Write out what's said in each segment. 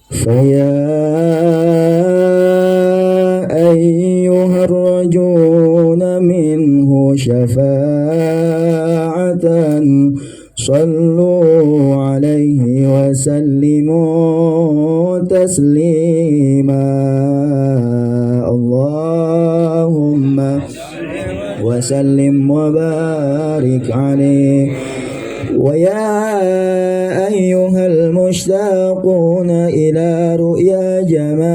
فيا أيها الرجون منه شفاعة صلوا عليه وسلموا تسليما اللهم وسلم وبارك عليه ويا أيها المشتاقون إلى رؤيا جماله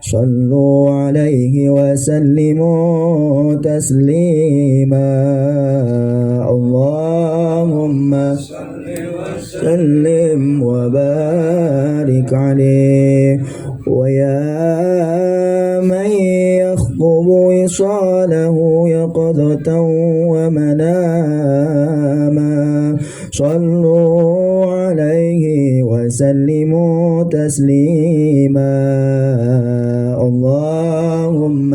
صلوا عليه وسلموا تسليما اللهم سلم وبارك عليه ويا من يخطب وصاله يقظة ومناما صلوا عليه وسلموا تسليما اللهم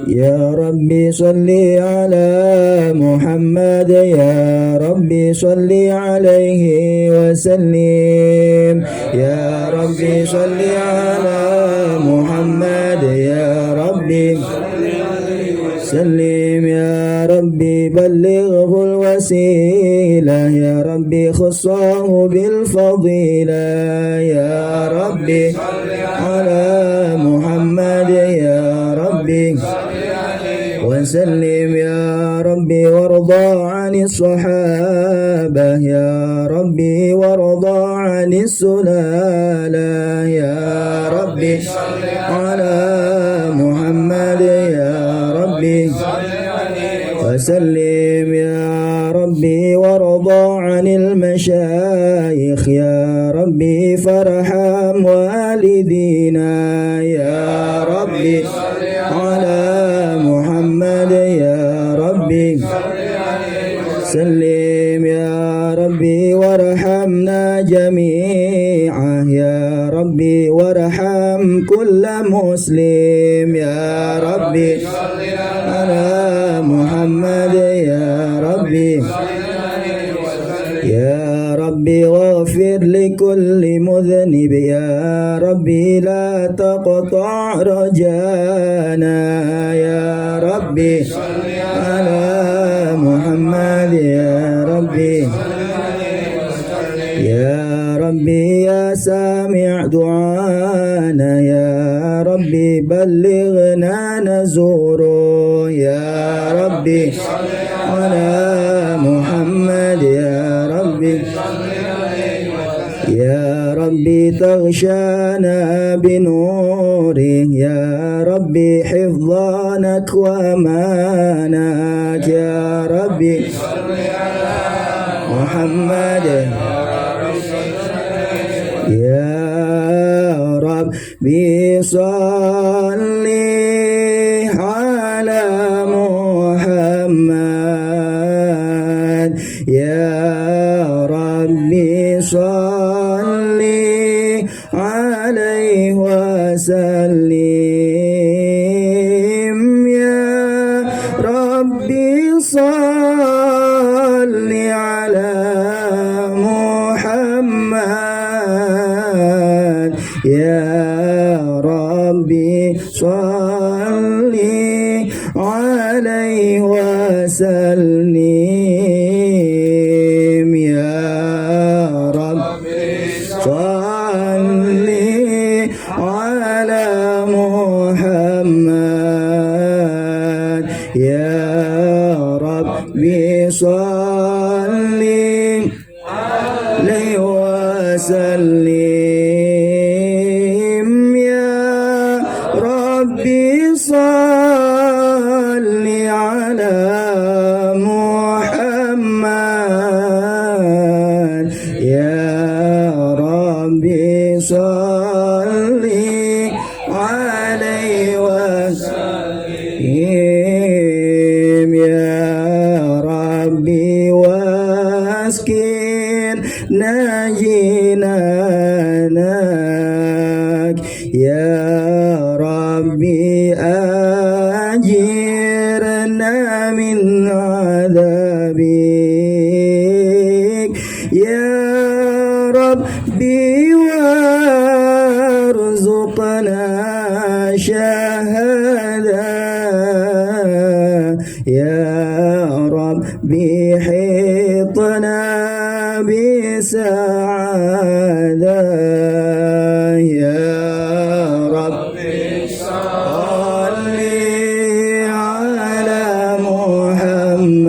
يا ربي صل على محمد يا ربي صل عليه وسلم يا ربي صل على محمد يا ربي سلم يا ربي بلغه الوسيلة يا ربي خصه بالفضيلة يا ربي على محمد يا ربي وسلم يا ربي وارضى عن الصحابة يا ربي وارضى عن السلالة يا ربي على محمد يا ربي وسلم يا ربي وارضى عن المشايخ يا ربي فارحم والدينا يا ربي على محمد يا ربي سلم يا ربي وارحمنا جميعا يا ربي وارحم كل مسلم يا ربي على محمد يا ربي يا ربي واغفر لكل مذنب يا ربي لا تقطع رجانا يا ربي على محمد يا ربي يا ربي يا سامع دعانا يا ربي بلغنا نزوره يا ربي على محمد يا ربي يا ربي تغشانا بنوره يا ربي حفظانك وامانك يا ربي محمد يا ربي صل على محمد يا ربي صل عليه وسلم يا ربي صل على محمد يا ربي صل عليه وسلم يا ربي صل على محمد يا ربي صل عليه وسلم يا ربي صل على محمد يا ربي صل عليه وسلم يا ربي واسكن ناجيناك يا رب ربي أجرنا من عذابك يا ربي وارزقنا شهادة يا ربي حيطنا بسعادة يا ربي صل على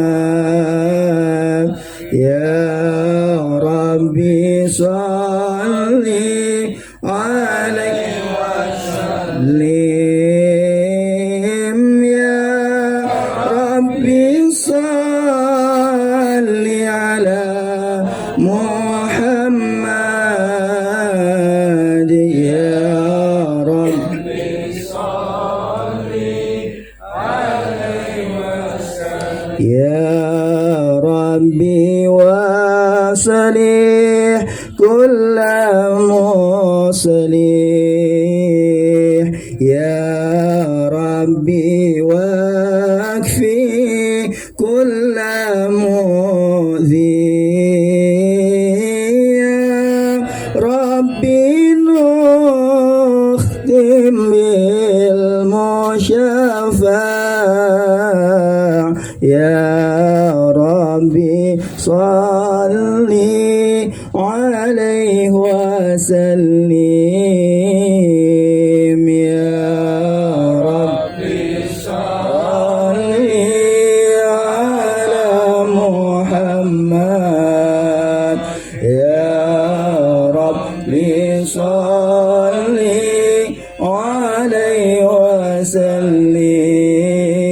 محمد يا ربي صل عليه وسلم يا ربي صل على محمد يا ربي صل عليه وسلم يا ربي وصلح كل مصلح يا ربي واكفي كل مؤذي يا ربي نختم بالمشفع يا ربي صلي عليه وسلم يا ربي صلي على محمد يا ربي صلي عليه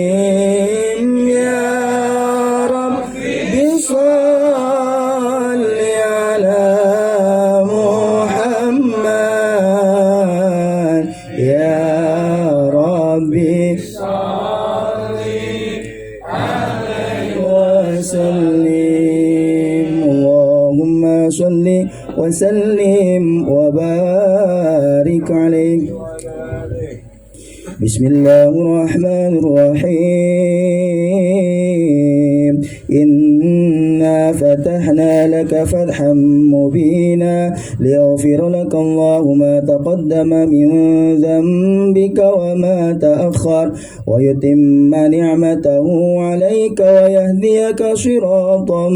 وسلم يا ربي صل على محمد يا ربي صل عليه وسلم اللهم صل وسلم وبارك عليه بسم الله الرحمن الرحيم إنا فتحنا لك فتحا مبينا ليغفر لك الله ما تقدم من ذنبك وما تأخر ويتم نعمته عليك ويهديك صراطا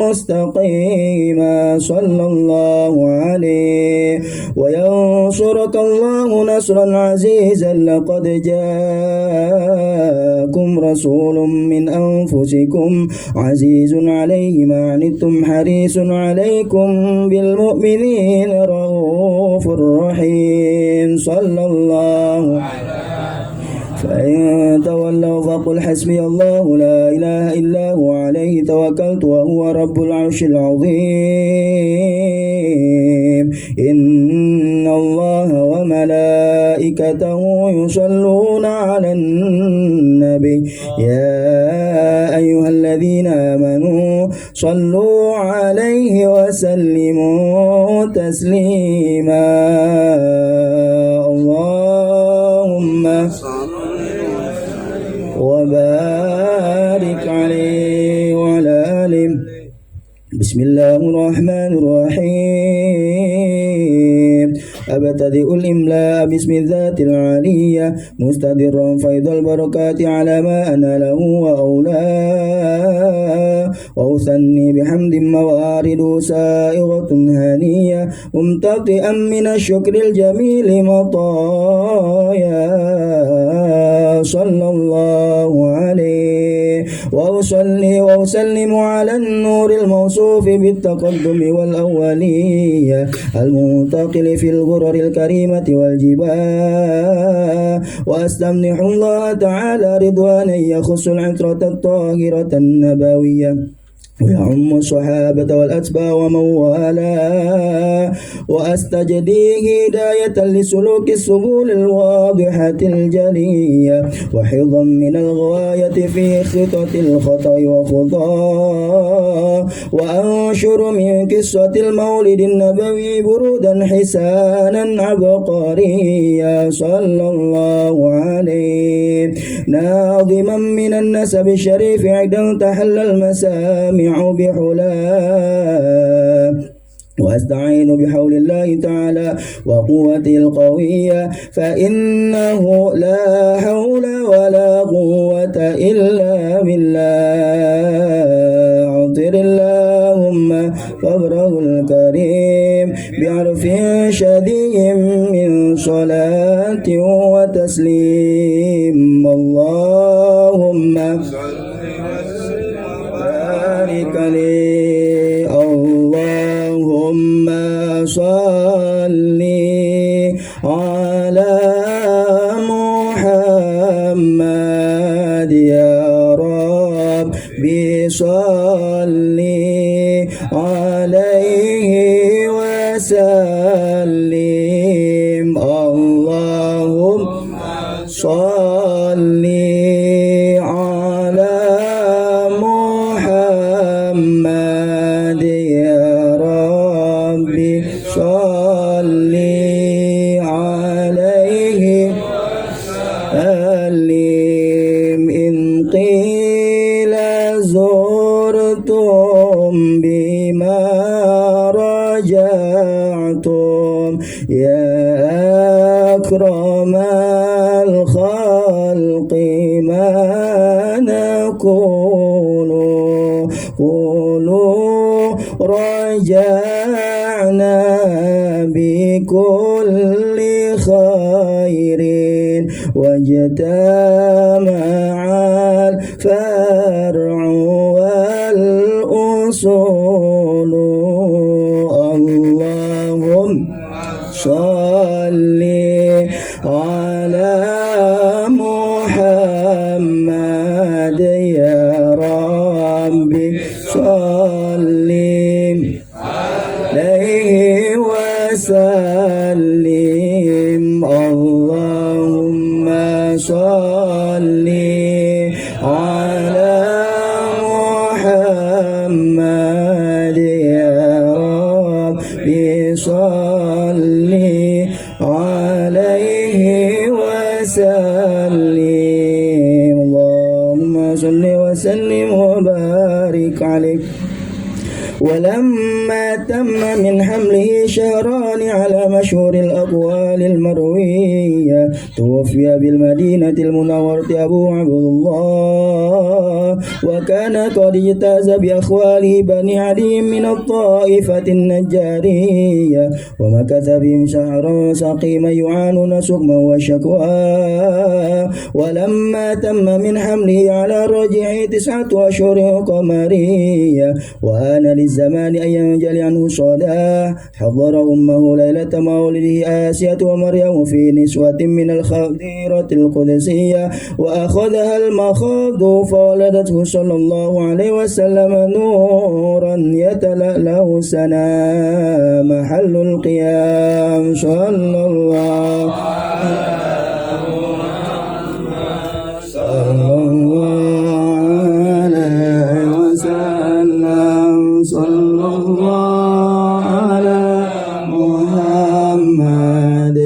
مستقيما صلى الله عليه وينصرك الله نصرا عزيزا لقد جاءكم رسول من أنفسكم عزيز عليه ما عنتم حريص عليكم بالمؤمنين رؤوف رحيم صلى الله فإن تولوا فقل حسبي الله لا إله إلا هو عليه توكلت وهو رب العرش العظيم إن الله وملائكته يصلون على النبي يا أيها الذين آمنوا صلوا عليه وسلموا تسليما اللهم وبارك عليه وعلى آله بسم الله الرحمن الرحيم أبتدئ الإملاء باسم الذات العالية مستدرا فيض البركات على ما أنا له وأولاه وأثني بحمد موارد سائغة هانية ممتطئا من الشكر الجميل مطايا صلى الله عليه وأصلي وأسلم على النور الموصوف بالتقدم والأولية المنتقل في الغرر الكريمة والجبال وأستمنح الله تعالى رضوانا يخص العطرة الطاهرة النبوية ويعم الصحابة والأتباع ومن والاه، وأستجدي هداية لسلوك السبل الواضحة الجلية، وحفظا من الغواية في خطط الخطأ وخطاه، وأنشر من قصة المولد النبوي برودا حسانا عبقريا صلى الله عليه، ناظما من النسب الشريف عقدا تحل المسامع بحلاه، وأستعين بحول الله تعالى وقوته القوية، فإنه لا حول ولا قوة إلا بالله. عطر اللهم فبره الكريم بعرف شديد من صلاة وتسليم. اللهم بارك لي، اللهم صل على محمد يا رب صل عليه وسلم. اللهم صل على محمد يا رب صل عليه وسلم. إن قيل زرتم بما رجعتم يا أكرم الخلق ما نقول، قولوا رجعنا بكل خير، واجتمع الفرع والأصول. اللهم صل على محمد يا رب صل عليه وسلم. اللهم صل على محمد يا رب صل عليه وسلم. اللهم صل وسلم وبارك عليه. ولما تم من حمله شهران على مشهور الأقوال المروية توفي بالمدينة المنورة أبو عبد الله، وكان قد اجتاز بأخواله بني عدي من الطائفة النجارية، ومكث بهم شهرا سقيما يعانون سقما وشكوى. ولما تم من حمله على الرجع 9 أشهر قمرية وآن للزمان أن ينجلي عنه الصداع، حضر أمه ليلة مولده آسية ومريم في نسوة من الخضيرة القدسية، وأخذها المخاض فولدته صلى الله عليه وسلم نورا يتلألأ سنا محل القيام صلى الله صلى الله على محمد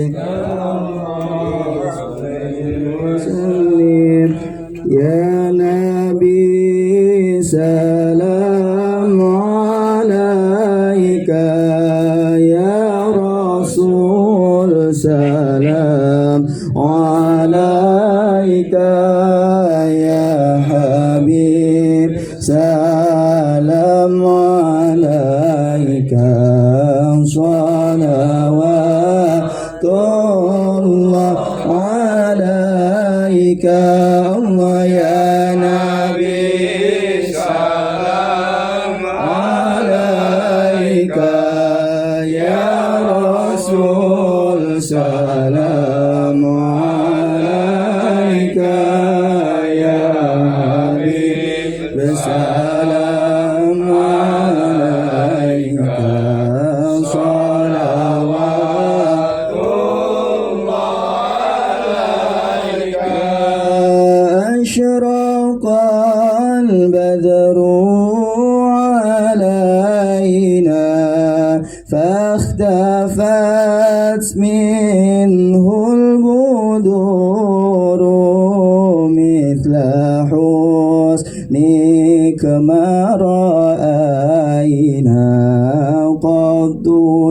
يا نبي سلام عليك، يا رسول سلام عليك، يا حبيب سلام عليك، صلوات الله عليك. الله يا نبي سلام عليك، يا رسول سلام عليك، يا حبيب سلام أشرق البدر علينا فاختفت منه البدور مثل حسنك ما رأينا قد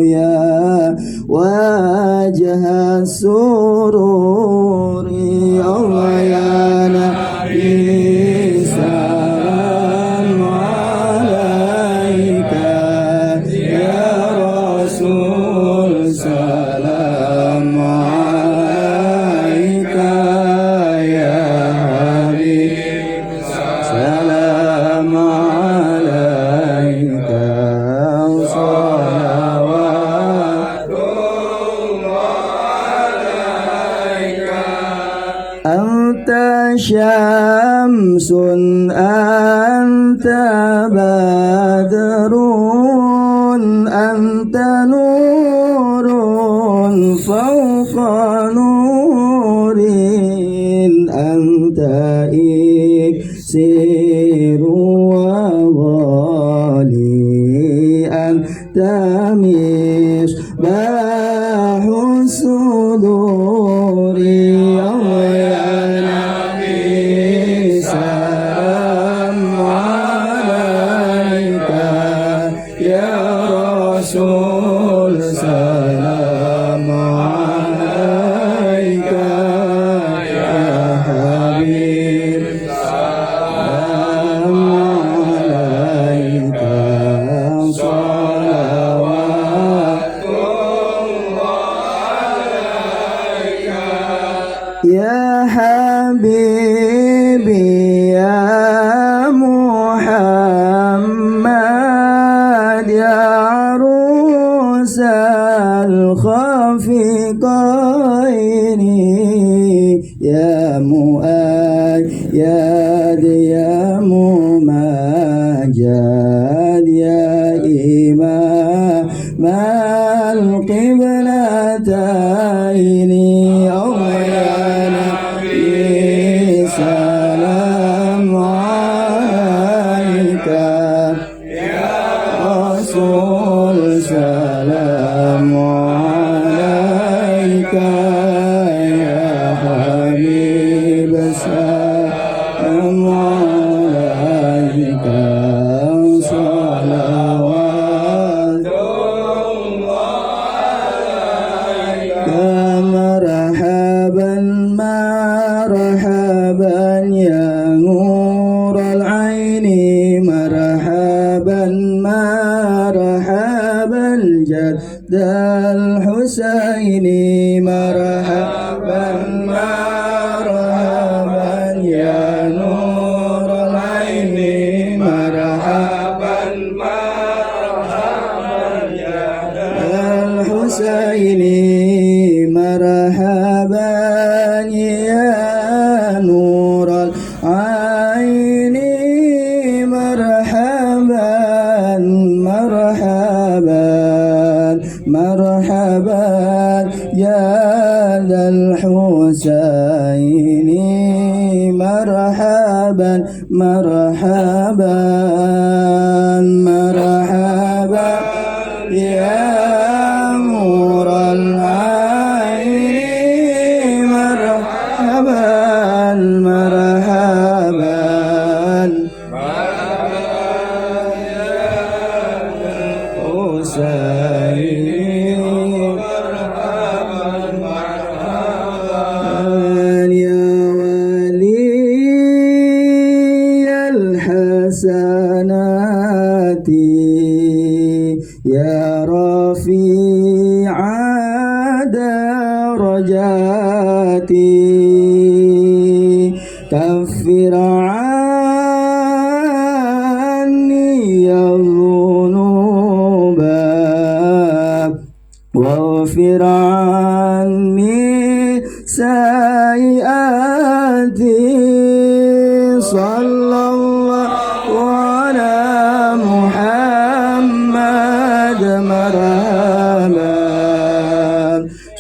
يا وجه السرور الله يا نبي سلام عليك يا رسول سلام عليك يا حبيب سلام عليك صلوات أنت شمس أنت بدر أنت نور فوق نور أنت إكسير وغالي أنت مصباح الصدور رسول سلام عليك يا حبيب سلام عليك صلوات الله عليك يا حبيبي يا محمد يا عروس الخفقين يا مؤيد يا ممجد يا إمام القبلتين يا نبي سلام عليك يا رسول سلام عليك يا حبيب سلام عليك صلوات عليك مرحبا مرحبا يا نور العين مرحبا مرحبا جد الحسين مرحبا مرحبا يا نور العين مرحبا مرحبا يا الحسين مرحبا يا نور العين مرحبا مرحبا مرحبا يا ذا الحسين مرحبا مرحبا مرحبا يا نور العين مرحبا مرحبا الحسنات يا رفيع درجاتي كفر عني الذنوب واغفر عني سيئاتي صلى الله على محمد مرحبا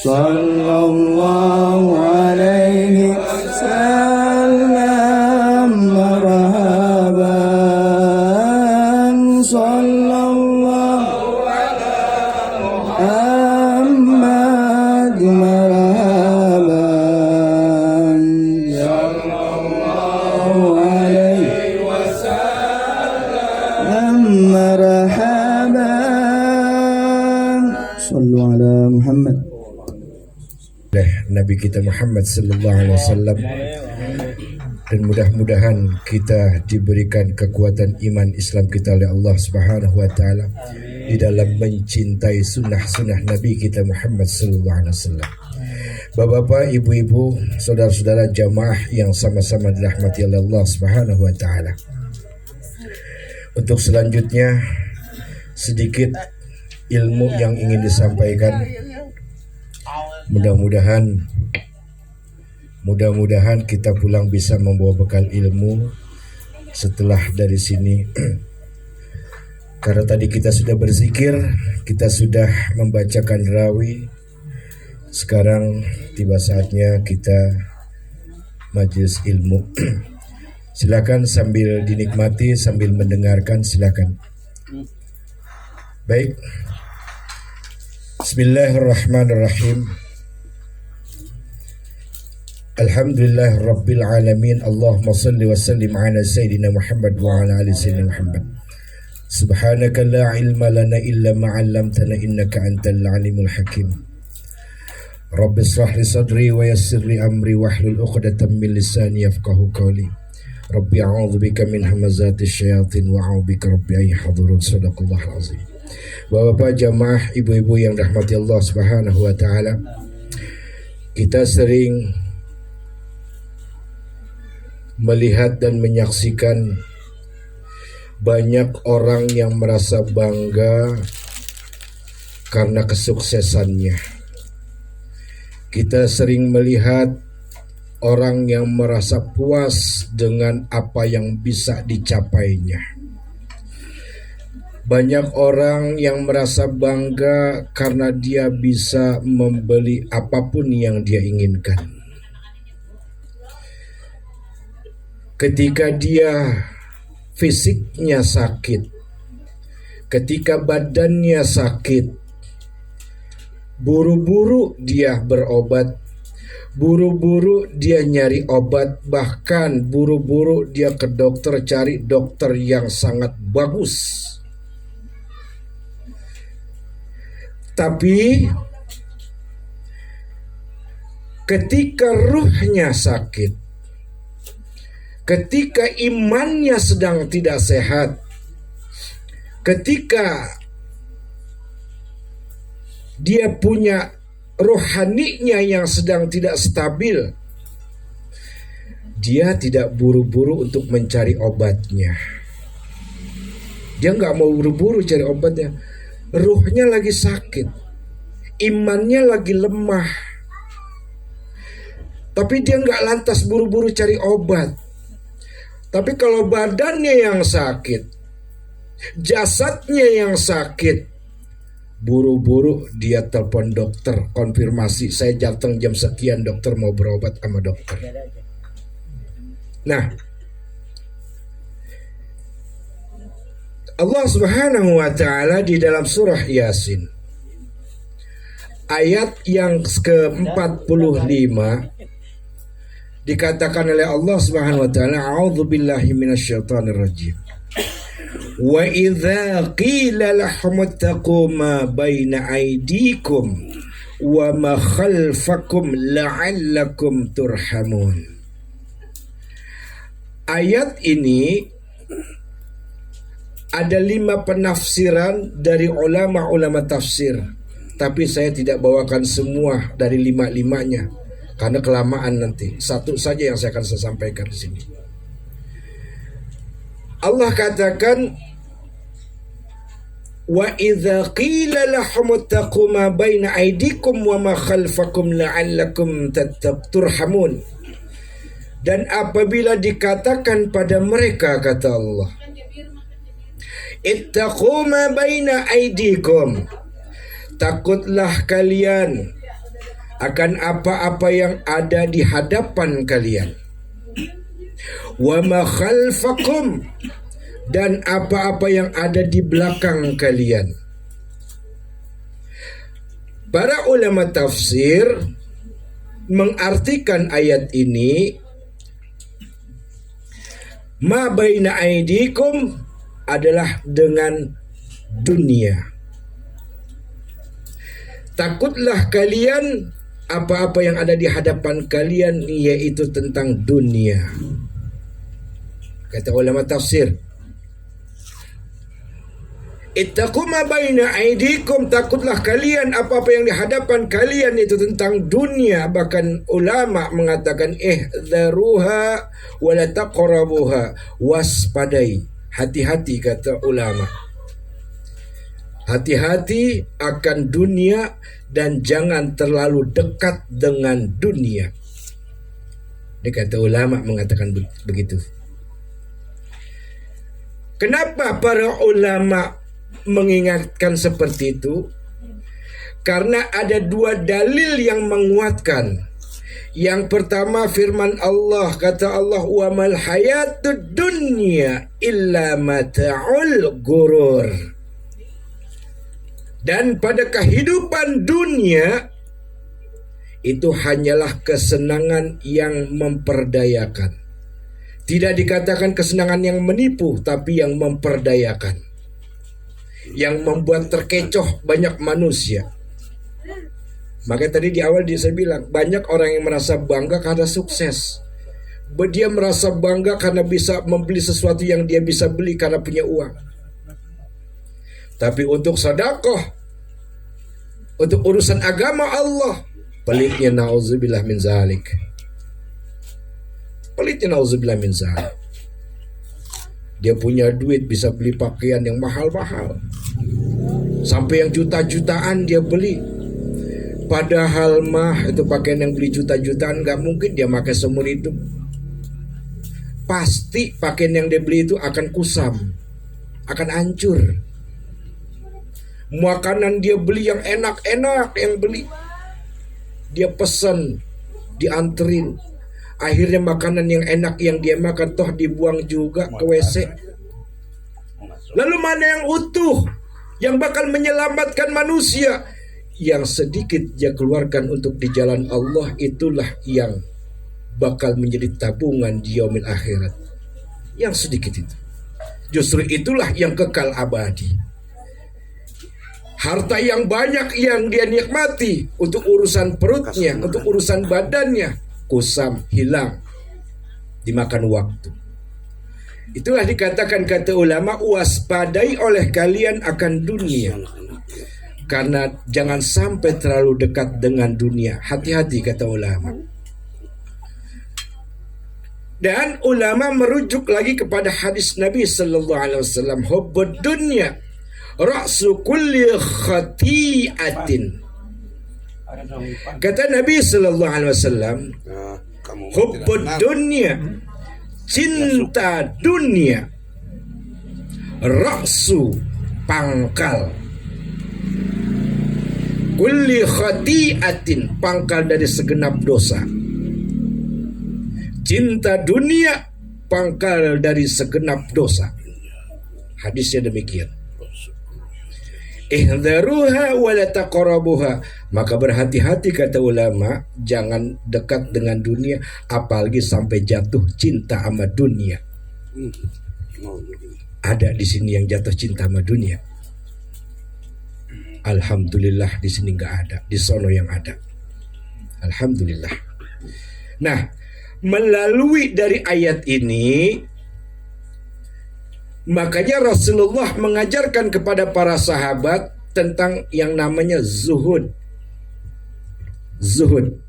صلى الله عليه وسلم Nabi kita Muhammad sallallahu alaihi wasallam, dan mudah-mudahan kita diberikan kekuatan iman Islam kita oleh Allah Subhanahu wa taala di dalam mencintai sunnah-sunnah Nabi kita Muhammad sallallahu alaihi wasallam. Bapak-bapak, ibu-ibu, saudara-saudara jamaah yang sama-sama dirahmati oleh Allah Subhanahu wa taala. Untuk selanjutnya sedikit ilmu yang ingin disampaikan. Mudah-mudahan kita pulang bisa membawa bekal ilmu setelah dari sini. Karena tadi kita sudah berzikir, kita sudah membacakan rawi. Sekarang tiba saatnya kita majelis ilmu. Silakan sambil dinikmati, sambil mendengarkan, silakan. Baik. Bismillahirrahmanirrahim. Alhamdulillah Rabbil Alamin. Allahumma salli wa sallim ala Sayyidina Muhammad wa ala ali Sayyidina Muhammad. Subhanaka la ilma lana illa ma'allamtana innaka antal alimul hakim. Rabbi israh li sadri wa yassir li amri wahlul 'uqdatam min lisani yafqahu qawli. Rabbi a'udzu bika min hamazati syayatin wa a'udzu bika rabbi ay yahdurun. Shadaqallahul azim. Bapak-bapak jamaah, ibu-ibu yang dirahmati Allah Subhanahu wa taala, kita sering melihat dan menyaksikan banyak orang yang merasa bangga karena kesuksesannya. Kita sering melihat orang yang merasa puas dengan apa yang bisa dicapainya. Banyak orang yang merasa bangga karena dia bisa membeli apapun yang dia inginkan. Ketika dia fisiknya sakit, ketika badannya sakit, buru-buru dia berobat, buru-buru dia nyari obat, bahkan buru-buru dia ke dokter cari dokter yang sangat bagus. Tapi ketika ruhnya sakit, ketika imannya sedang tidak sehat, ketika dia punya rohaninya yang sedang tidak stabil, dia tidak buru-buru untuk mencari obatnya. Dia nggak mau buru-buru cari obatnya. Ruhnya lagi sakit, imannya lagi lemah, tapi dia nggak lantas buru-buru cari obat. Tapi kalau badannya yang sakit, jasadnya yang sakit, buru-buru dia telepon dokter, konfirmasi, saya datang jam sekian dokter, mau berobat sama dokter. Nah, Allah Subhanahu wa taala di dalam surah Yasin ayat yang ke-45 dikatakan oleh Allah Subhanahu wa taala, a'udzu billahi minasyaitonir rajim. Wa idza qila lahum ittaqu ma baina aydikum wa ma khalfakum la'allakum turhamun. Ayat ini ada 5 penafsiran dari ulama-ulama tafsir, tapi saya tidak bawakan semua dari 5-5-nya karena kelamaan nanti. Satu saja yang saya akan sampaikan di sini. Allah katakan, wa idza qila lahum ittaqu ma baina aydikum wa ma khalfakum la'allakum turhamun. Dan apabila dikatakan pada mereka, kata Allah, ittaqu ma baina aydikum, takutlah kalian akan apa-apa yang ada di hadapan kalian, wa ma khalfakum, dan apa-apa yang ada di belakang kalian. Para ulama tafsir mengartikan ayat ini, ma baina aydikum adalah dengan dunia. Takutlah kalian apa-apa yang ada di hadapan kalian yaitu tentang dunia. Kata ulama tafsir, ittaqu ma baina aidikum, takutlah kalian apa-apa yang di hadapan kalian itu tentang dunia. Bahkan ulama mengatakan ihdaruha wa la taqrabuha, waspadai, hati-hati kata ulama. Hati-hati akan dunia dan jangan terlalu dekat dengan dunia. Dia kata ulama mengatakan begitu. Kenapa para ulama mengingatkan seperti itu? Karena ada dua dalil yang menguatkan. Yang pertama firman Allah, kata Allah, wa mal hayatud dunya illa mata'ul gurur. Dan pada kehidupan dunia itu hanyalah kesenangan yang memperdayakan. Tidak dikatakan kesenangan yang menipu, tapi yang memperdayakan, yang membuat terkecoh banyak manusia. Maka tadi di awal saya bilang, banyak orang yang merasa bangga karena sukses. Dia merasa bangga karena bisa membeli sesuatu yang dia bisa beli karena punya uang. Tapi untuk sedekah, untuk urusan agama Allah, pelitnya na'udzubillah min zalik. Pelitnya na'udzubillah min zalik. Dia punya duit bisa beli pakaian yang mahal-mahal, sampai yang juta-jutaan dia beli. Padahal mah itu pakaian yang beli juta-jutaan gak mungkin dia pakai seumur hidup. Pasti pakaian yang dia beli itu akan kusam, akan hancur. Makanan dia beli yang enak-enak, yang beli dia pesan, dianterin. Akhirnya makanan yang enak yang dia makan toh dibuang juga ke WC. Lalu mana yang utuh, yang bakal menyelamatkan manusia? Yang sedikit dia keluarkan untuk di jalan Allah, itulah yang bakal menjadi tabungan di yaumil akhirat. Yang sedikit itu, justru itulah yang kekal abadi. Harta yang banyak yang dia nikmati untuk urusan perutnya, untuk urusan badannya, kusam, hilang, dimakan waktu. Itulah dikatakan kata ulama, waspadai oleh kalian akan dunia. Karena jangan sampai terlalu dekat dengan dunia. Hati-hati kata ulama. Dan ulama merujuk lagi kepada hadis Nabi sallallahu alaihi wasallam, hubbud dunya ra'su kulli khati'atin. Kata Nabi sallallahu alaihi wasallam, hubbud dunya, cinta dunia, ra'su, pangkal, kulli khati'atin, pangkal dari segenap dosa. Cinta dunia pangkal dari segenap dosa. Hadisnya demikian. Ihdaruha wa la taqrabuha, maka berhati-hati kata ulama, jangan dekat dengan dunia, apalagi sampai jatuh cinta sama dunia. Ada di sini yang jatuh cinta sama dunia? Alhamdulillah di sini nggak ada, di sono yang ada. Alhamdulillah. Nah, melalui dari ayat ini, makanya Rasulullah mengajarkan kepada para sahabat tentang yang namanya zuhud. Zuhud.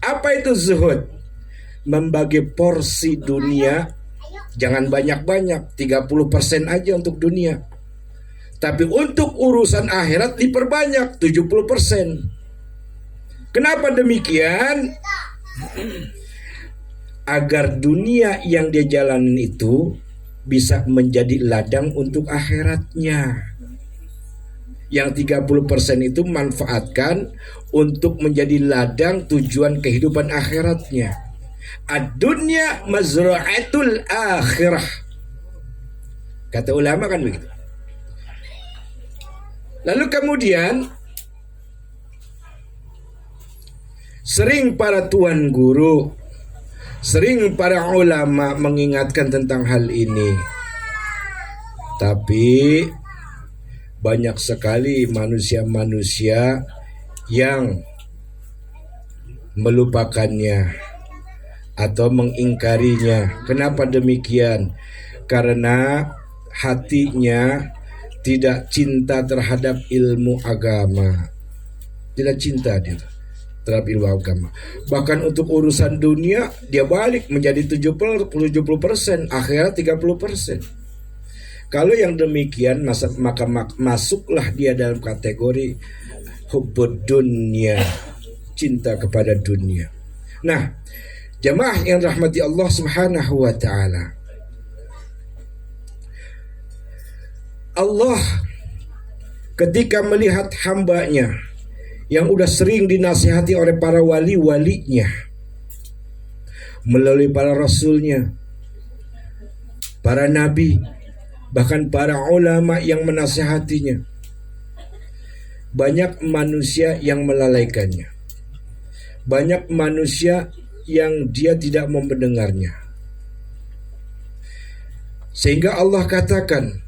Apa itu zuhud? Membagi porsi dunia, jangan banyak-banyak, 30% aja untuk dunia. Tapi untuk urusan akhirat diperbanyak 70%. Kenapa demikian? Agar dunia yang dia jalanin itu bisa menjadi ladang untuk akhiratnya. Yang 30% itu manfaatkan untuk menjadi ladang tujuan kehidupan akhiratnya. Ad-dunya mazra'atul akhirah. Kata ulama kan begitu. Lalu kemudian sering para tuan guru, sering para ulama mengingatkan tentang hal ini. Tapi banyak sekali manusia-manusia yang melupakannya atau mengingkarinya. Kenapa demikian? Karena hatinya tidak cinta terhadap ilmu agama. Tidak cinta dia terhadap ilmu agama. Bahkan untuk urusan dunia dia balik menjadi 70%, akhirat 30%. Kalau yang demikian maka masuklah dia dalam kategori hubbud dunia, cinta kepada dunia. Nah, jemaah yang rahmati Allah Subhanahu wa taala. Allah ketika melihat hambanya yang udah sering dinasihati oleh para wali-walinya melalui para rasulnya, para nabi, bahkan para ulama yang menasihatinya, banyak manusia yang melalaikannya, banyak manusia yang dia tidak mau mendengarnya, sehingga Allah katakan,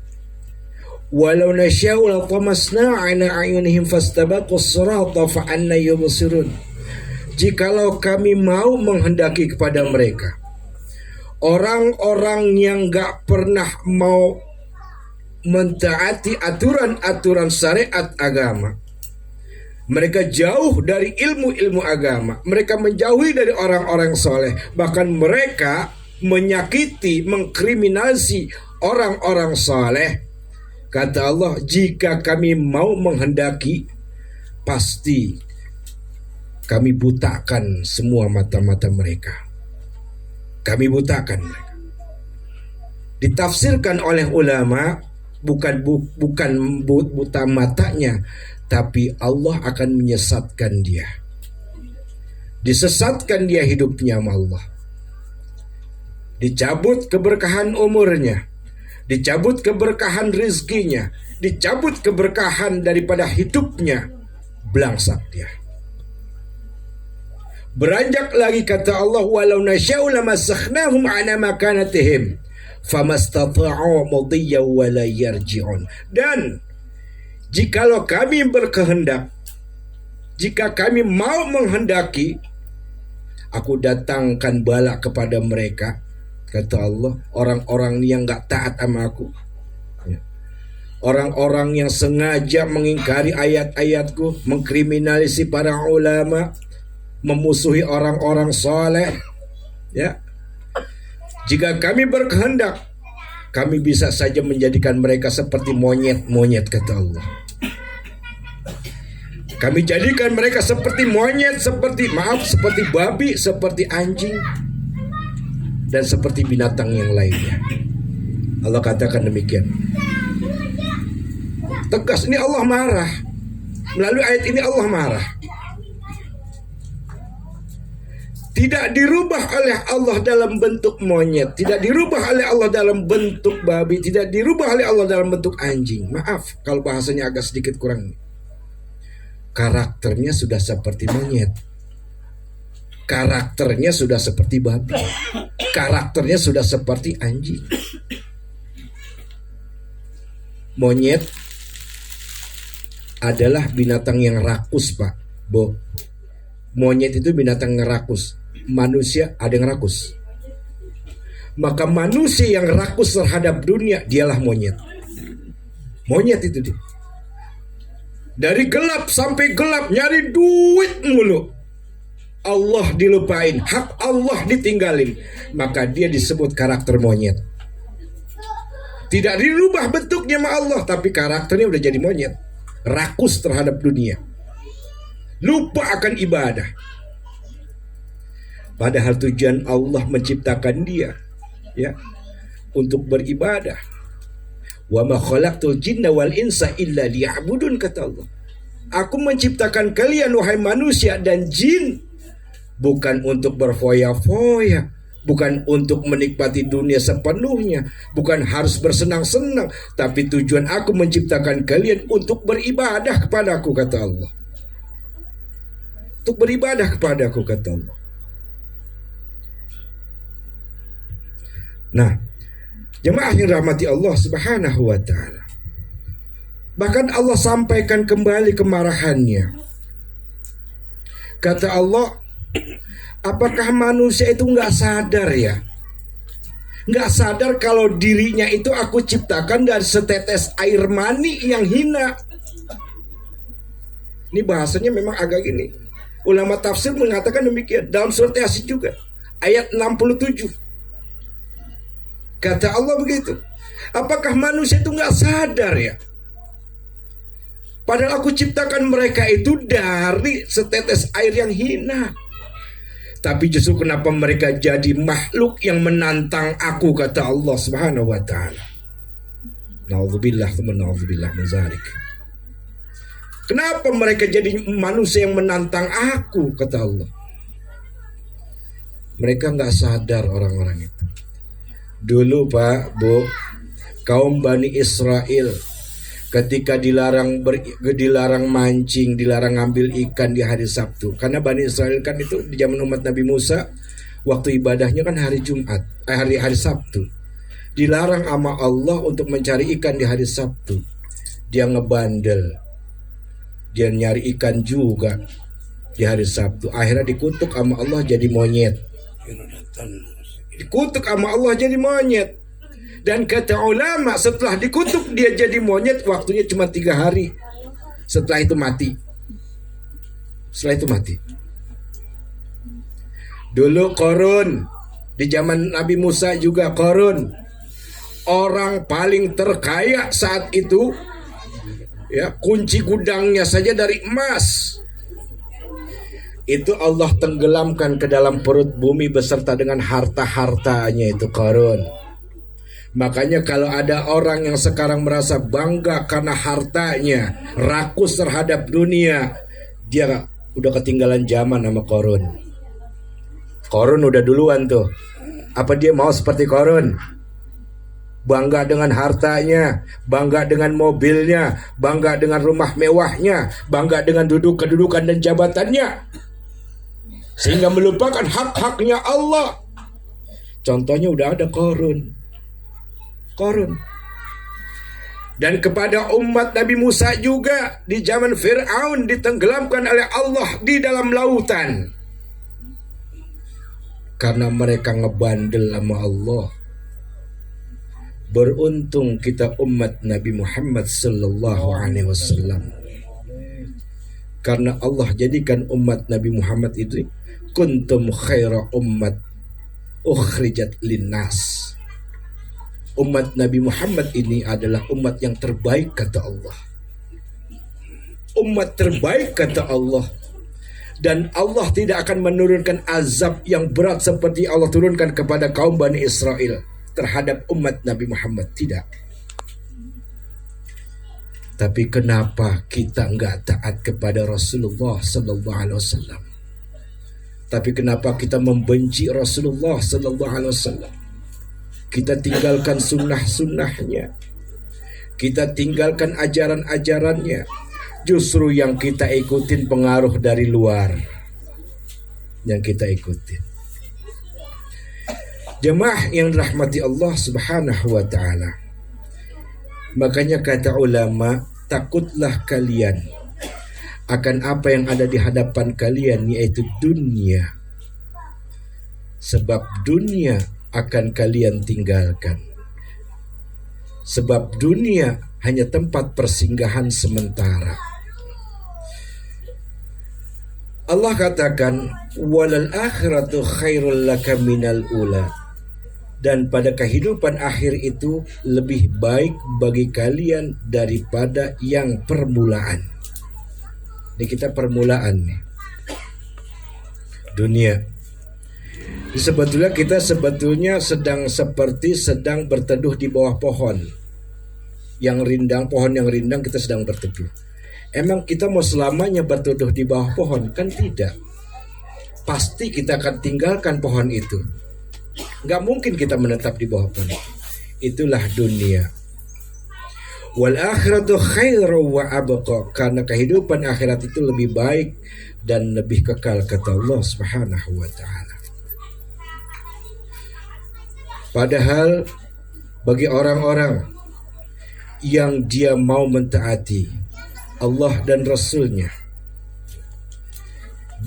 walau nasya'u latamasna 'ala a'yunihim fastabaqus sirata fa anna yubsirun. Jikalau kami mau menghendaki kepada mereka, orang-orang yang gak pernah mau mentaati aturan-aturan syariat agama, mereka jauh dari ilmu-ilmu agama, mereka menjauhi dari orang-orang soleh, bahkan mereka menyakiti, mengkriminalisasi orang-orang soleh. Kata Allah, jika kami mau menghendaki, pasti kami butakan semua mata-mata mereka. Kami butakan mereka. Ditafsirkan oleh ulama, bukan buta matanya, tapi Allah akan menyesatkan dia. Disesatkan dia hidupnya sama Allah. Dicabut keberkahan umurnya, dicabut keberkahan rizkinya, dicabut keberkahan daripada hidupnya, belangsak dia. Beranjak lagi kata Allah, walau nasya'u lamassakhnahum 'ala makanatihim famastata'u mudiyya wa la yarji'un. Dan jikalau kami berkehendak, jika kami mau menghendaki, aku datangkan bala kepada mereka, kata Allah, orang-orang yang gak taat sama aku, orang-orang yang sengaja mengingkari ayat-ayatku, mengkriminalisasi para ulama, memusuhi orang-orang soleh. Ya, jika kami berkehendak, kami bisa saja menjadikan mereka seperti monyet-monyet, kata Allah. Kami jadikan mereka seperti monyet, seperti babi, seperti anjing, dan seperti binatang yang lainnya. Allah katakan demikian. Tegas, ini Allah marah. Melalui ayat ini Allah marah. Tidak dirubah oleh Allah dalam bentuk monyet, tidak dirubah oleh Allah dalam bentuk babi, tidak dirubah oleh Allah dalam bentuk anjing. Maaf kalau bahasanya agak sedikit kurang. Karakternya sudah seperti monyet, karakternya sudah seperti babi, karakternya sudah seperti anjing. Monyet adalah binatang yang rakus, Pak Bo. Monyet itu binatang yang rakus. Manusia ada yang rakus. Maka manusia yang rakus terhadap dunia, dialah monyet. Monyet itu dia. Dari gelap sampai gelap, nyari duit mulu. Allah dilupain, hak Allah ditinggalin, maka dia disebut karakter monyet. Tidak dirubah bentuknya sama Allah, tapi karakternya udah jadi monyet. Rakus terhadap dunia, lupa akan ibadah. Padahal tujuan Allah menciptakan dia, ya, untuk beribadah. Wa ma khalaqtul jinna wal insa illa liya'budun, kata Allah. Aku menciptakan kalian wahai manusia dan jin bukan untuk berfoya-foya, bukan untuk menikmati dunia sepenuhnya, bukan harus bersenang-senang, tapi tujuan aku menciptakan kalian untuk beribadah kepadaku, kata Allah. Untuk beribadah kepadaku, kata Allah. Nah, jemaah yang rahmati Allah Subhanahu wa ta'ala, bahkan Allah sampaikan kembali kemarahannya. Kata Allah, Apakah manusia itu nggak sadar ya? Nggak sadar kalau dirinya itu aku ciptakan dari setetes air mani yang hina. Ini bahasanya memang agak gini. Ulama tafsir mengatakan demikian. Dalam surat Yasin juga, ayat 67. Kata Allah begitu. Apakah manusia itu nggak sadar ya? Padahal aku ciptakan mereka itu dari setetes air yang hina. Tapi justru kenapa mereka jadi makhluk yang menantang aku, kata Allah Subhanahu wa taala. Na'udzubillah min zalik. Kenapa mereka jadi manusia yang menantang aku, kata Allah. Mereka nggak sadar orang-orang itu. Dulu Pak, Bu, kaum Bani Israel ketika dilarang mancing, dilarang ngambil ikan di hari Sabtu. Karena Bani Israel kan itu di zaman umat Nabi Musa, waktu ibadahnya kan hari Jumat, hari Sabtu. Dilarang sama Allah untuk mencari ikan di hari Sabtu. Dia ngebandel. Dia nyari ikan juga di hari Sabtu. Akhirnya dikutuk sama Allah jadi monyet. Dikutuk sama Allah jadi monyet. Dan kata ulama, setelah dikutuk dia jadi monyet, waktunya cuma 3 hari. Setelah itu mati. Dulu Qarun, di zaman Nabi Musa juga Qarun, orang paling terkaya saat itu, ya, kunci gudangnya saja dari emas. Itu Allah tenggelamkan ke dalam perut bumi beserta dengan harta-hartanya itu Qarun. Makanya kalau ada orang yang sekarang merasa bangga karena hartanya, rakus terhadap dunia, dia udah ketinggalan zaman sama Qarun. Qarun udah duluan tuh. Apa dia mau seperti Qarun? Bangga dengan hartanya, bangga dengan mobilnya, bangga dengan rumah mewahnya, bangga dengan kedudukan dan jabatannya, sehingga melupakan hak-haknya Allah. Contohnya udah ada Qarun. Dan kepada umat Nabi Musa juga di zaman Fir'aun ditenggelamkan oleh Allah di dalam lautan karena mereka ngebandel sama Allah. Beruntung kita umat Nabi Muhammad sallallahu alaihi wasallam, karena Allah jadikan umat Nabi Muhammad itu kuntum khaira ummat ukhrijat linnas. Umat Nabi Muhammad ini adalah umat yang terbaik, kata Allah. Umat terbaik, kata Allah. Dan Allah tidak akan menurunkan azab yang berat seperti Allah turunkan kepada kaum Bani Israel terhadap umat Nabi Muhammad. Tidak. Tapi kenapa kita enggak taat kepada Rasulullah sallallahu alaihi wasallam? Tapi kenapa kita membenci Rasulullah sallallahu alaihi wasallam? Kita tinggalkan sunnah-sunnahnya, kita tinggalkan ajaran-ajarannya. Justru yang kita ikutin pengaruh dari luar, yang kita ikutin. Jemaah yang rahmati Allah subhanahu wa ta'ala, makanya kata ulama, takutlah kalian akan apa yang ada di hadapan kalian, yaitu dunia. Sebab dunia akan kalian tinggalkan. Sebab dunia hanya tempat persinggahan sementara. Allah katakan, walal akhiratu khairul laka minal ula. Dan pada kehidupan akhir itu lebih baik bagi kalian daripada yang permulaan. Ini kita permulaan nih. Dunia. Sebetulnya kita sedang berteduh di bawah pohon yang rindang, pohon yang rindang, kita sedang berteduh. Emang kita mau selamanya berteduh di bawah pohon? Kan tidak. Pasti kita akan tinggalkan pohon itu. Gak mungkin kita menetap di bawah pohon. Itulah dunia. Wal akhiratu khairu wa abqa. Karena kehidupan akhirat itu lebih baik dan lebih kekal, kata Allah Subhanahu wa ta'ala. Padahal bagi orang-orang yang dia mau mentaati Allah dan Rasulnya,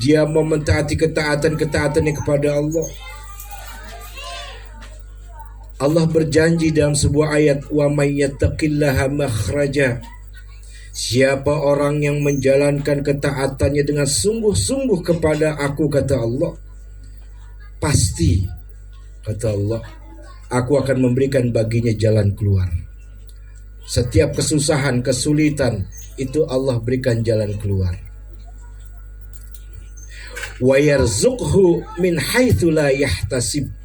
dia mau mentaati ketaatan-ketaatannya kepada Allah. Allah berjanji dalam sebuah ayat, wa may yattaqillaha makhraja. Siapa orang yang menjalankan ketaatannya dengan sungguh-sungguh kepada aku, kata Allah, pasti, kata Allah, aku akan memberikan baginya jalan keluar. Setiap kesusahan, kesulitan, itu Allah berikan jalan keluar. Wa yarzuqhu min haitsu la yahtasib.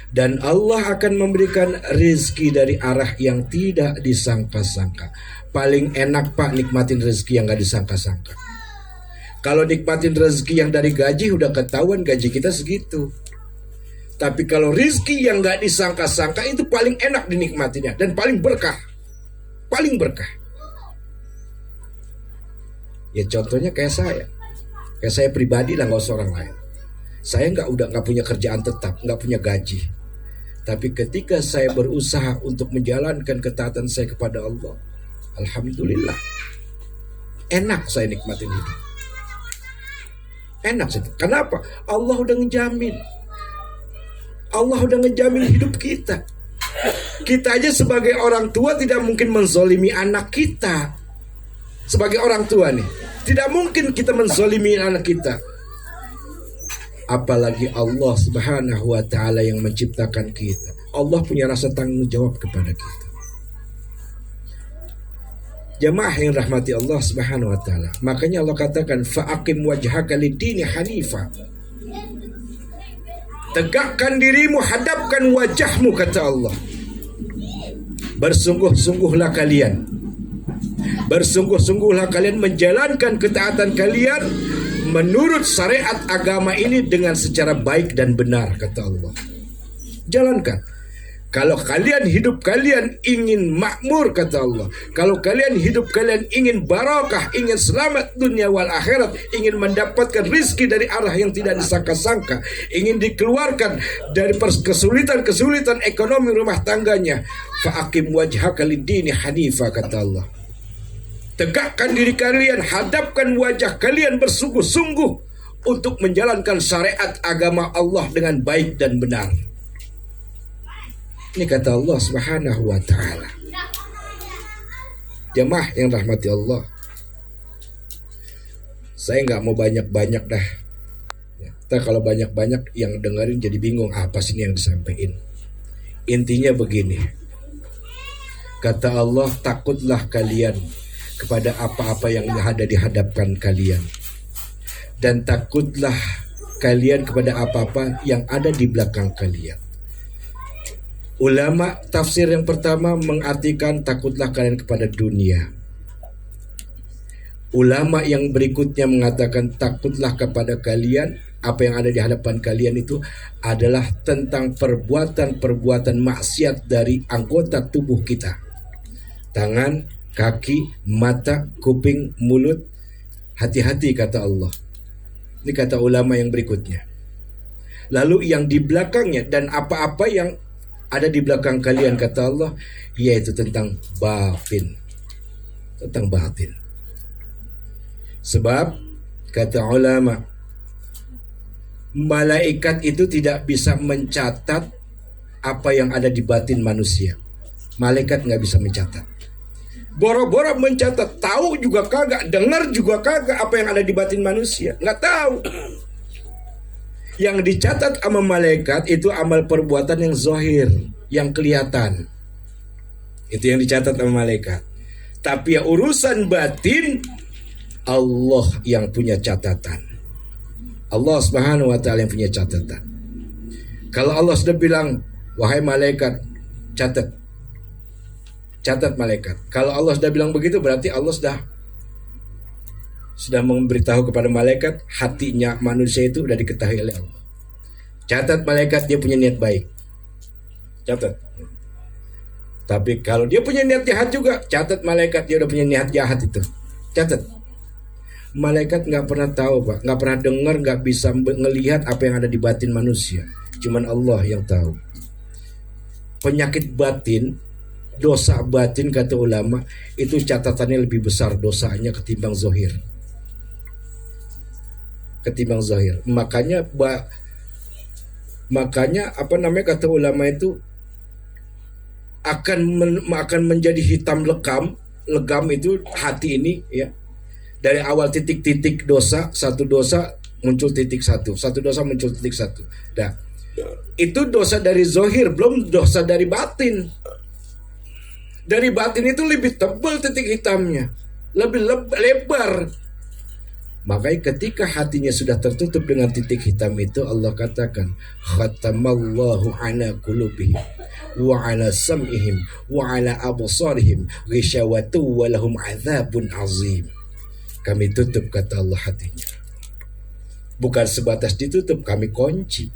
Dan Allah akan memberikan rezeki dari arah yang tidak disangka-sangka. Paling enak Pak nikmatin rezeki yang gak disangka-sangka. Kalau nikmatin rezeki yang dari gaji udah ketahuan gaji kita segitu. Tapi kalau rezeki yang gak disangka-sangka itu paling enak dinikmatinya dan paling berkah. Paling berkah. Ya contohnya kayak saya. Kayak saya pribadi lah, gak usah orang lain. Saya udah nggak punya kerjaan tetap, nggak punya gaji. Tapi ketika saya berusaha untuk menjalankan ketaatan saya kepada Allah, alhamdulillah, enak saya nikmatin hidup. Enak sih. Kenapa? Allah udah ngejamin. Allah udah ngejamin hidup kita. Kita aja sebagai orang tua tidak mungkin menzolimi anak kita. Sebagai orang tua nih, tidak mungkin kita menzolimi anak kita. Apalagi Allah Subhanahu wa ta'ala yang menciptakan kita. Allah punya rasa tanggung jawab kepada kita. Jamaah yang rahmati Allah Subhanahu wa ta'ala. Makanya Allah katakan, fa'aqim wajhaka lid-dini hanifa. Tegakkan dirimu, hadapkan wajahmu, kata Allah. Bersungguh-sungguhlah kalian. Bersungguh-sungguhlah kalian menjalankan ketaatan kalian menurut syariat agama ini dengan secara baik dan benar, kata Allah. Jalankan. Kalau kalian hidup kalian ingin makmur, kata Allah, kalau kalian hidup kalian ingin barakah, ingin selamat dunia wal akhirat, ingin mendapatkan rizki dari arah yang tidak disangka-sangka, ingin dikeluarkan dari kesulitan-kesulitan ekonomi rumah tangganya, fa'aqim wajhaka lid-dini hanifa, kata Allah. Tegakkan diri kalian, hadapkan wajah kalian bersungguh-sungguh untuk menjalankan syariat agama Allah dengan baik dan benar. Ini kata Allah Subhanahu wa ta'ala. Jamaah yang rahmati Allah, saya nggak mau banyak-banyak dah. Kita kalau banyak-banyak yang dengerin jadi bingung apa sih ini yang disampaikan. Intinya begini. Kata Allah, takutlah kalian kepada apa-apa yang ada di hadapan kalian, dan takutlah kalian kepada apa-apa yang ada di belakang kalian. Ulama tafsir yang pertama mengartikan takutlah kalian kepada dunia. Ulama yang berikutnya mengatakan takutlah kepada kalian, apa yang ada di hadapan kalian itu adalah tentang perbuatan-perbuatan maksiat dari anggota tubuh kita. Tangan, kaki, mata, kuping, mulut. Hati-hati, kata Allah. Ini kata ulama yang berikutnya. Lalu yang di belakangnya dan apa-apa yang ada di belakang kalian, kata Allah, yaitu tentang batin. Tentang batin. Sebab kata ulama, malaikat itu tidak bisa mencatat apa yang ada di batin manusia. Malaikat nggak bisa mencatat. Boro-boro mencatat, tahu juga kagak, dengar juga kagak apa yang ada di batin manusia, nggak tahu. Yang dicatat sama malaikat itu amal perbuatan yang zahir, yang kelihatan. Itu yang dicatat sama malaikat. Tapi ya urusan batin, Allah yang punya catatan. Allah Subhanahu wa ta'ala yang punya catatan. Kalau Allah sudah bilang, wahai malaikat, catat. Catat malaikat. Kalau Allah sudah bilang begitu, berarti Allah sudah memberitahu kepada malaikat, hatinya manusia itu sudah diketahui oleh Allah. Catat malaikat, dia punya niat baik. Catat. Tapi kalau dia punya niat jahat juga, catat malaikat, dia udah punya niat jahat itu. Catat. Malaikat nggak pernah tahu, Pak, nggak pernah dengar, nggak bisa ngelihat apa yang ada di batin manusia. Cuman Allah yang tahu. Penyakit batin, dosa batin, kata ulama, itu catatannya lebih besar dosanya ketimbang zohir. ketimbang zahir. Makanya apa namanya, kata ulama itu akan menjadi hitam legam itu hati ini ya. Dari awal titik-titik dosa, satu dosa muncul titik satu dosa muncul titik satu. Nah, itu dosa dari zahir, belum dosa dari batin. Dari batin itu lebih tebal titik hitamnya, lebih lebar. Makanya ketika hatinya sudah tertutup dengan titik hitam itu, Allah katakan khatamallahu ala qulubihim wa ala sam'ihim wa ala absarihim ghisyawatu wa lahum adzabun azim. Kami tutup, kata Allah, hatinya. Bukan sebatas ditutup, kami kunci.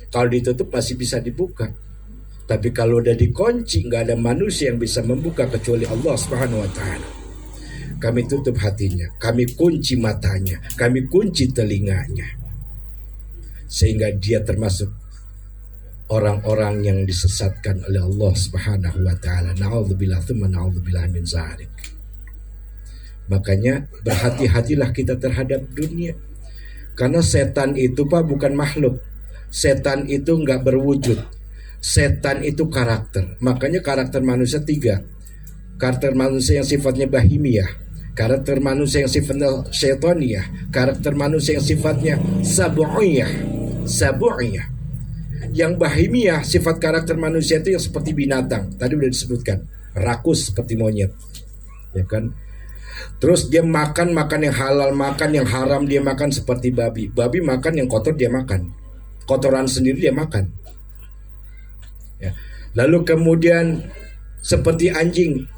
Kalau ditutup masih bisa dibuka. Tapi kalau udah dikunci, nggak ada manusia yang bisa membuka kecuali Allah Subhanahu wa Ta'ala. Kami tutup hatinya, kami kunci matanya, kami kunci telinganya, sehingga dia termasuk orang-orang yang disesatkan oleh Allah Subhanahu wa Ta'ala. Na'udzubillah tsumma na'udzubillah min dzalik. Makanya berhati-hatilah kita terhadap dunia. Karena setan itu, Pak, bukan makhluk. Setan itu nggak berwujud. Setan itu karakter. Makanya karakter manusia 3. Karakter manusia yang sifatnya bahimiyah, karakter manusia yang sifatnya syaitaniyah, karakter manusia yang sifatnya sabu'iyah. Yang bahimiyah, sifat karakter manusia itu yang seperti binatang. Tadi udah disebutkan, rakus seperti monyet, ya kan? Terus dia makan yang halal, makan yang haram dia makan seperti babi. Babi makan yang kotor dia makan, kotoran sendiri dia makan. Ya. Lalu kemudian seperti anjing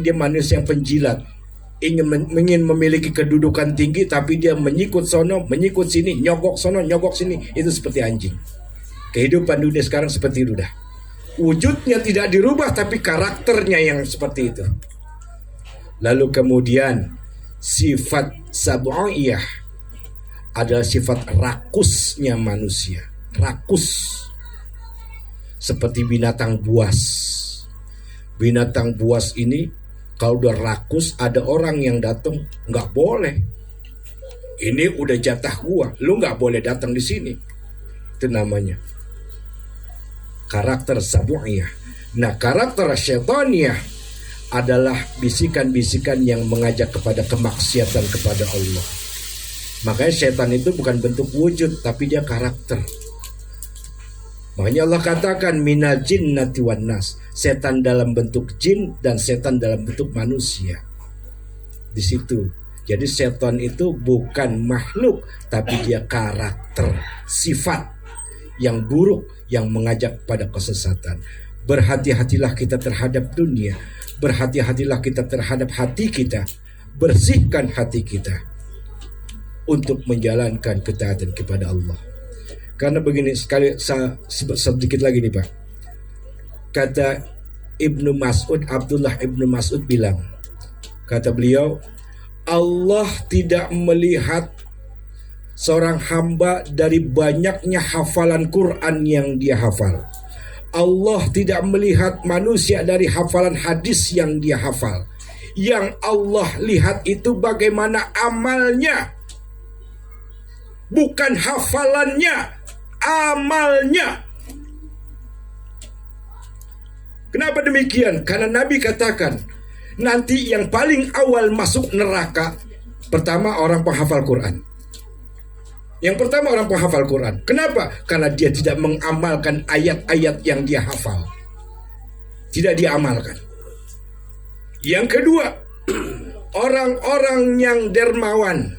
dia manusia yang penjilat, ingin memiliki kedudukan tinggi, tapi dia menyikut sono, menyikut sini, nyogok sono, nyogok sini. Itu seperti anjing. Kehidupan dunia sekarang seperti itu dah. Wujudnya tidak dirubah, tapi karakternya yang seperti itu. Lalu kemudian sifat sabu'iyah adalah sifat rakusnya manusia. Rakus seperti binatang buas. Binatang buas ini kalau udah rakus, ada orang yang datang, nggak boleh. Ini udah jatah gua, lu nggak boleh datang di sini. Itu namanya karakter sabu'iyah. Nah, karakter syaitaniyah adalah bisikan-bisikan yang mengajak kepada kemaksiatan kepada Allah. Makanya setan itu bukan bentuk wujud, tapi dia karakter. Makanya Allah katakan minal jinnati wan nas. Setan dalam bentuk jin dan setan dalam bentuk manusia. Di situ. Jadi setan itu bukan makhluk, tapi dia karakter, sifat yang buruk yang mengajak pada kesesatan. Berhati-hatilah kita terhadap dunia. Berhati-hatilah kita terhadap hati kita. Bersihkan hati kita untuk menjalankan ketaatan kepada Allah. Karena begini, sedikit lagi nih Pak. Kata Ibnu Mas'ud, Abdullah Ibnu Mas'ud bilang, kata beliau, Allah tidak melihat seorang hamba dari banyaknya hafalan Quran yang dia hafal. Allah tidak melihat manusia dari hafalan hadis yang dia hafal. Yang Allah lihat itu bagaimana amalnya, bukan hafalannya, amalnya. Kenapa demikian? Karena Nabi katakan, nanti yang paling awal masuk neraka, pertama orang penghafal Quran. Yang pertama orang penghafal Quran. Kenapa? Karena dia tidak mengamalkan ayat-ayat yang dia hafal. Tidak diamalkan. Yang kedua, orang-orang yang dermawan,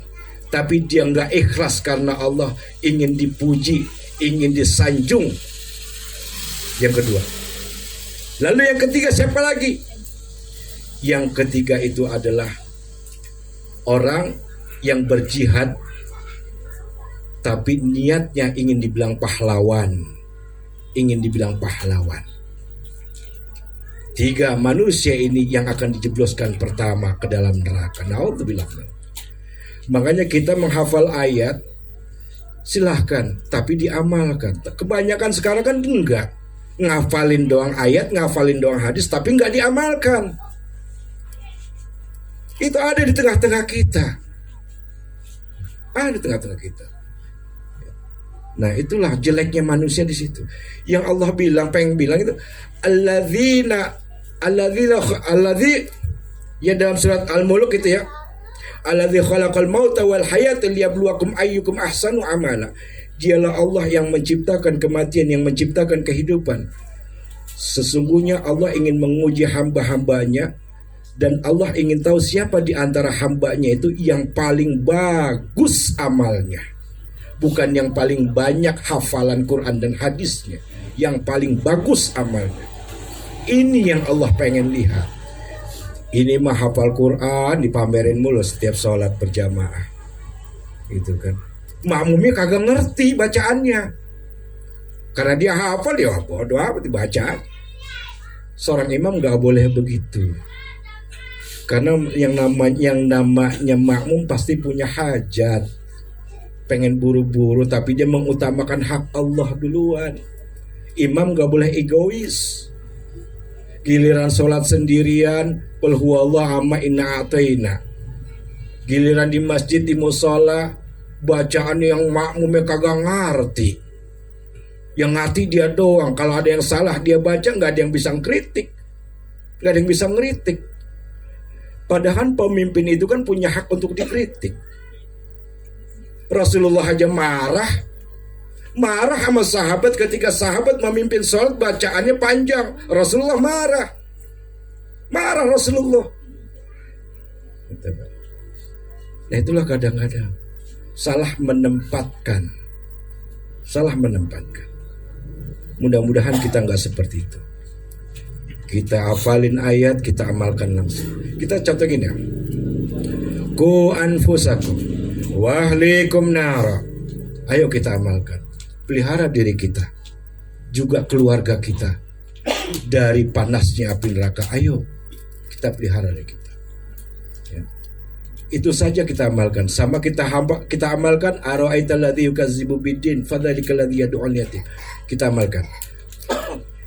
tapi dia nggak ikhlas karena Allah, ingin dipuji, ingin disanjung. Yang kedua. Lalu yang ketiga siapa lagi? Yang ketiga itu adalah orang yang berjihad, tapi niatnya ingin dibilang pahlawan. Ingin dibilang pahlawan. 3 manusia ini yang akan dijebloskan pertama ke dalam neraka. Naudzubillah. Makanya kita menghafal ayat, silahkan, tapi diamalkan. Kebanyakan sekarang kan enggak. Ngafalin doang ayat, ngafalin doang hadis, tapi enggak diamalkan. Itu ada di tengah-tengah kita. Ada di tengah-tengah kita. Nah, itulah jeleknya manusia di situ. Yang Allah pengen bilang itu alladzi ya dalam surat Al-Mulk itu ya. Alladzi khalaqal mauta wal hayata liyabluwakum ayyukum ahsanu amala. Dialah Allah yang menciptakan kematian, yang menciptakan kehidupan. Sesungguhnya Allah ingin menguji hamba-hambanya, dan Allah ingin tahu siapa di antara hambanya itu yang paling bagus amalnya. Bukan yang paling banyak hafalan Quran dan hadisnya, yang paling bagus amalnya. Ini yang Allah pengen lihat. Ini mah hafal Quran dipamerin mulu setiap sholat berjamaah, gitu kan. Makmumnya kagak ngerti bacaannya, karena dia hafal dia bodoh amat dibaca. Seorang imam gak boleh begitu, karena yang namanya makmum pasti punya hajat, pengen buru-buru, tapi dia mengutamakan hak Allah duluan. Imam gak boleh egois. Giliran sholat sendirian, qul huwallahu amma inna a'taina. Giliran di masjid, di musola, bacaan yang makmumnya kagak ngerti. Yang ngerti dia doang. Kalau ada yang salah dia baca, gak ada yang bisa ngeritik. Gak ada yang bisa ngeritik. Padahal pemimpin itu kan punya hak untuk dikritik. Rasulullah aja marah sama sahabat ketika sahabat memimpin sholat bacaannya panjang. Rasulullah marah Rasulullah. Nah, itulah kadang-kadang salah menempatkan. Mudah-mudahan kita nggak seperti itu. Kita hafalin ayat, kita amalkan langsung. Kita contoh gini ya. Ku anfusakum wahlikum nara. Ayo kita amalkan. Pelihara diri kita, juga keluarga kita dari panasnya api neraka. Ayo kita pelihara diri kita. Ya. Itu saja kita amalkan. Sama kita amalkan ara'aital ladzi yukazzibu biddin fadzalikal ladzi yad'ul yatim. Kita amalkan.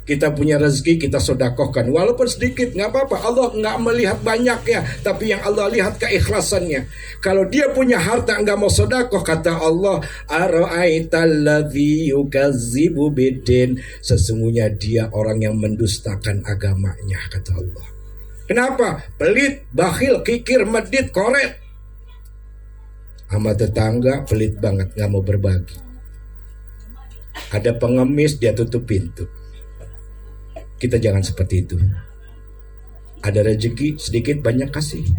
Kita punya rezeki, kita sodakohkan. Walaupun sedikit, gak apa-apa. Allah gak melihat banyaknya, tapi yang Allah lihat keikhlasannya. Kalau dia punya harta gak mau sodakoh, kata Allah, ara'aital ladzi yukazzibu biddin. Sesungguhnya dia orang yang mendustakan agamanya, kata Allah. Kenapa? Pelit, bakhil, kikir, medit, koret. Sama tetangga pelit banget, gak mau berbagi. Ada pengemis, dia tutup pintu. Kita jangan seperti itu. Ada rezeki sedikit banyak kasih.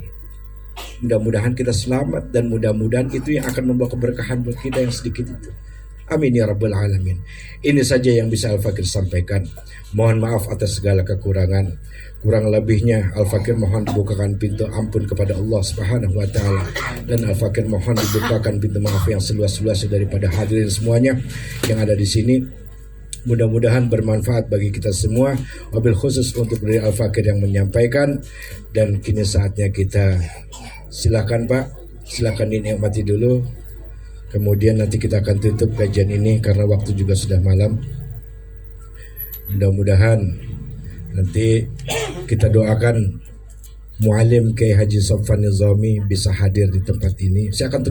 Mudah-mudahan kita selamat, dan mudah-mudahan itu yang akan membawa keberkahan buat kita yang sedikit itu. Amin ya rabbal alamin. Ini saja yang bisa Al-Fakir sampaikan. Mohon maaf atas segala kekurangan. Kurang lebihnya Al-Fakir mohon dibukakan pintu ampun kepada Allah Subhanahu wa taala, dan Al-Fakir mohon dibukakan pintu maaf yang seluas-luasnya daripada hadirin semuanya yang ada di sini. Mudah-mudahan bermanfaat bagi kita semua. Wabil khusus untuk dari Al-Fakir yang menyampaikan. Dan kini saatnya kita, silakan Pak, silakan dinikmati dulu. Kemudian nanti kita akan tutup kajian ini karena waktu juga sudah malam. Mudah-mudahan nanti kita doakan Muallim Kiai Haji Sofwan Nizami bisa hadir di tempat ini. Saya akan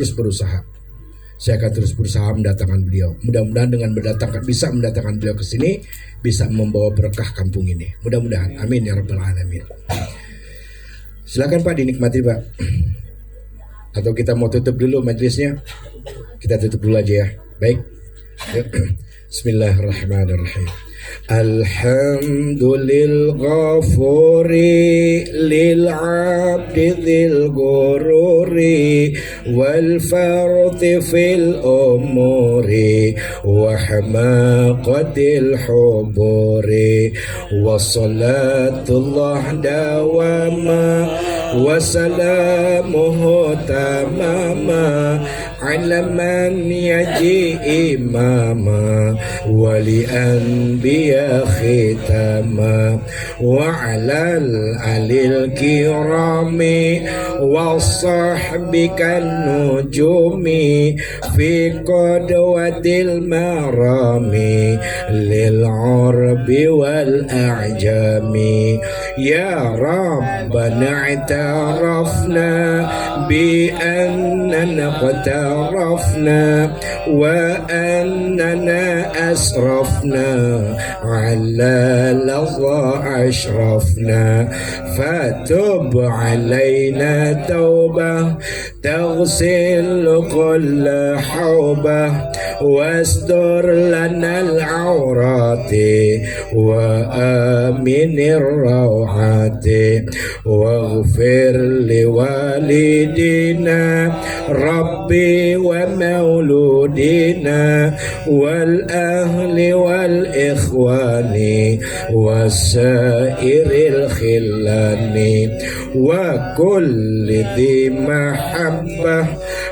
terus berusaha mendatangkan beliau. Mudah-mudahan dengan bisa mendatangkan beliau ke sini, bisa membawa berkah kampung ini. Mudah-mudahan. Amin ya rabbal alamin. Silakan Pak, dinikmati Pak. Atau kita mau tutup dulu majelisnya? Kita tutup dulu aja ya. Baik. Bismillahirrahmanirrahim. Alhamdulil ghafuri lil abdi dhil gururi wal farti fil umuri wa hamaqatil huburi wa salatullah dawama wa salamuhu tamama ala man yaji imama wali anbiya khitama wa alal alil kirami wa sahbikan nujumi fi qadwatil marami lil arbi wal a'jami ya rabbana i'tarafna bi anna naqta عرفنا وأننا أسرفنا على لظى أشرفنا فتب علينا توبة تغسل كل حوبة واستر لنا العورات وآمن الروعات واغفر لوالدينا ربي ومولودنا والأهل والإخوان والسائر الخلان وكل ذي محبة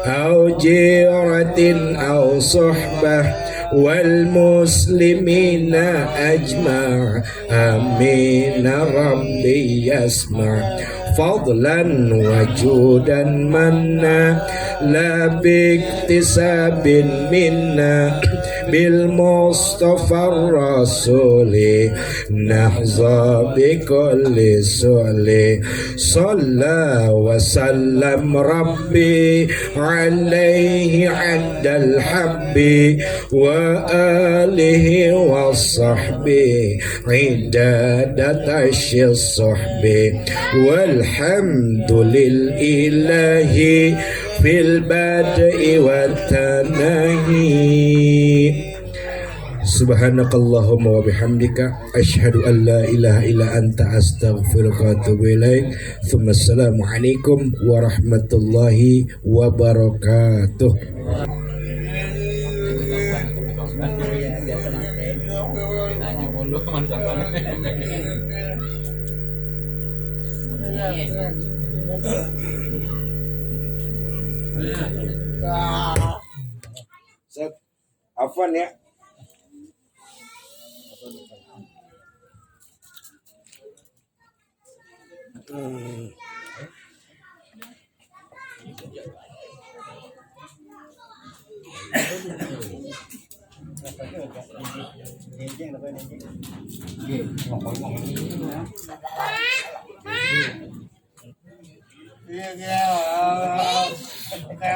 أو جيرة أو صحبة والمسلمين أجمع آمين ربي يسمع فضلا وجودا منا لا باكتساب منا بالمصطفى الرسول نحظى بكل سؤل صلى وسلم ربي عليه عند الحب وآله والصحب عدادة الصحب والحمد لله في البدء والتناهي Subhanakallahumma wa bihamdika asyhadu an la ilaha illa anta astaghfiruka wa atubu ilaik. Assalamu alaikum warahmatullahi wabarakatuh. Afwan ya. Iya,